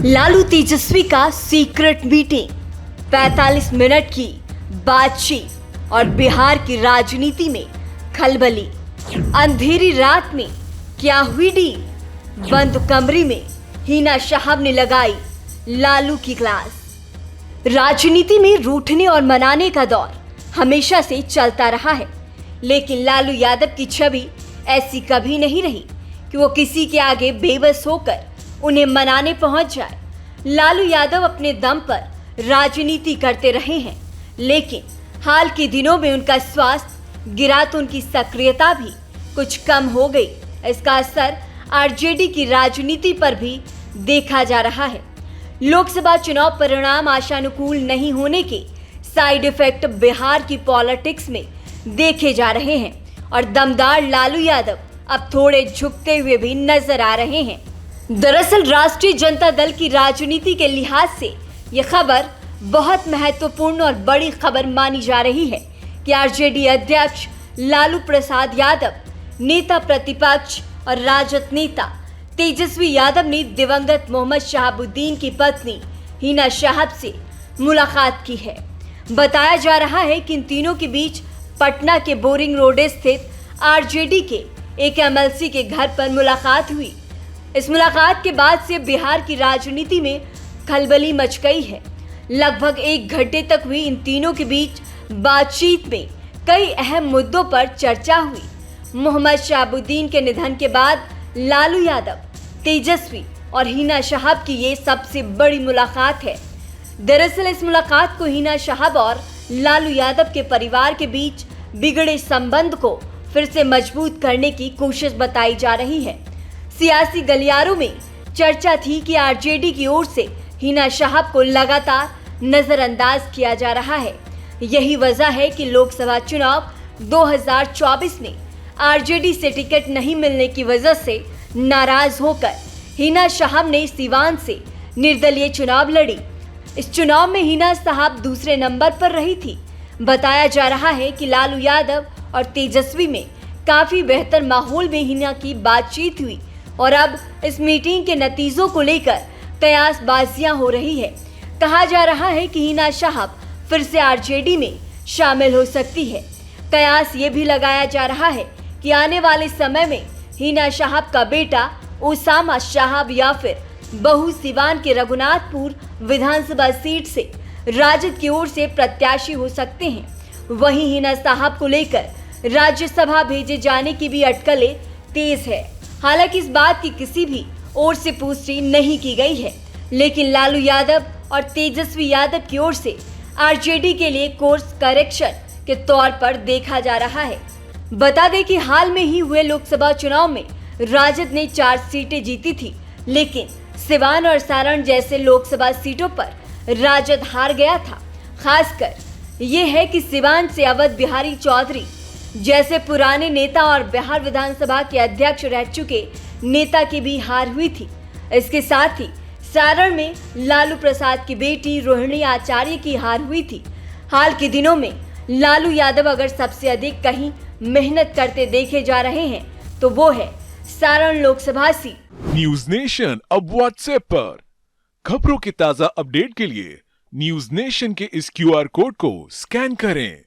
लालू तेजस्वी का secret meeting, 45 minute की बातचीत और बिहार की राजनीति में खलबली। अंधेरी रात में क्या हुई डील? बंद कमरे में हिना साहब ने लगाई लालू की क्लास। राजनीति में रूठने और मनाने का दौर हमेशा से चलता रहा है, लेकिन लालू यादव की छवि ऐसी कभी नहीं रही कि वो किसी के आगे बेबस होकर उन्हें मनाने पहुंच जाए। लालू यादव अपने दम पर राजनीति करते रहे हैं, लेकिन हाल के दिनों में उनका स्वास्थ्य गिरा तो उनकी सक्रियता भी कुछ कम हो गई। इसका असर आरजेडी की राजनीति पर भी देखा जा रहा है। लोकसभा चुनाव परिणाम आशानुकूल नहीं होने के साइड इफेक्ट बिहार की पॉलिटिक्स में देखे जा रहे हैं और दमदार लालू यादव अब थोड़े झुकते हुए भी नजर आ रहे हैं। दरअसल राष्ट्रीय जनता दल की राजनीति के लिहाज से यह खबर बहुत महत्वपूर्ण और बड़ी खबर मानी जा रही है कि आरजेडी अध्यक्ष लालू प्रसाद यादव, नेता प्रतिपक्ष और राजद नेता तेजस्वी यादव ने दिवंगत मोहम्मद शहाबुद्दीन की पत्नी हिना साहब से मुलाकात की है। बताया जा रहा है कि इन तीनों के बीच पटना के बोरिंग रोड स्थित आरजेडी के एक एमएलसी के घर पर मुलाकात हुई। इस मुलाकात के बाद से बिहार की राजनीति में खलबली मच गई है। लगभग 1 घंटे तक हुई इन तीनों के बीच बातचीत में कई अहम मुद्दों पर चर्चा हुई। मोहम्मद शहाबुद्दीन के निधन के बाद लालू यादव, तेजस्वी और हिना साहब की ये सबसे बड़ी मुलाकात है। दरअसल इस मुलाकात को हिना साहब और लालू यादव के परिवार के बीच बिगड़े संबंध को फिर से मजबूत करने की कोशिश बताई जा रही है। सियासी गलियारों में चर्चा थी कि आरजेडी की ओर से हिना साहब को लगातार नजरअंदाज किया जा रहा है। यही वजह है कि लोकसभा चुनाव 2024 में आरजेडी से टिकट नहीं मिलने की वजह से नाराज होकर हिना साहब ने सीवान से निर्दलीय चुनाव लड़ी। इस चुनाव में हिना साहब दूसरे नंबर पर रही थी। बताया जा रहा है कि लालू यादव और तेजस्वी में काफी बेहतर माहौल में हिना की बातचीत हुई और अब इस मीटिंग के नतीजों को लेकर कयासबाजियां हो रही है। कहा जा रहा है कि हिना साहब फिर से आरजेडी में शामिल हो सकती है। कयास ये भी लगाया जा रहा है कि आने वाले समय में हिना साहब का बेटा उसामा साहब या फिर बहू सिवान के रघुनाथपुर विधानसभा सीट से राजद की ओर से प्रत्याशी हो सकते हैं। वहीं हिना साहब को लेकर राज्यसभा भेजे जाने की भी अटकलें तेज है। हालांकि इस बात की किसी भी ओर से पुष्टि नहीं की गई है, लेकिन लालू यादव और तेजस्वी यादव की ओर से आरजेडी के लिए कोर्स करेक्शन के तौर पर देखा जा रहा है। बता दें कि हाल में ही हुए लोकसभा चुनाव में राजद ने 4 सीटें जीती थी, लेकिन सिवान और सारण जैसे लोकसभा सीटों पर राजद हार गया था। खासकर ये है कि सिवान से अवध बिहारी चौधरी जैसे पुराने नेता और बिहार विधानसभा के अध्यक्ष रह चुके नेता की भी हार हुई थी। इसके साथ ही सारण में लालू प्रसाद की बेटी रोहिणी आचार्य की हार हुई थी। हाल के दिनों में लालू यादव अगर सबसे अधिक कहीं मेहनत करते देखे जा रहे हैं तो वो है Saran Lok Sabha seat. News nation अब व्हाट्सएप पर खबरों के ताजा अपडेट के लिए न्यूज नेशन के इस QR कोड को स्कैन करें।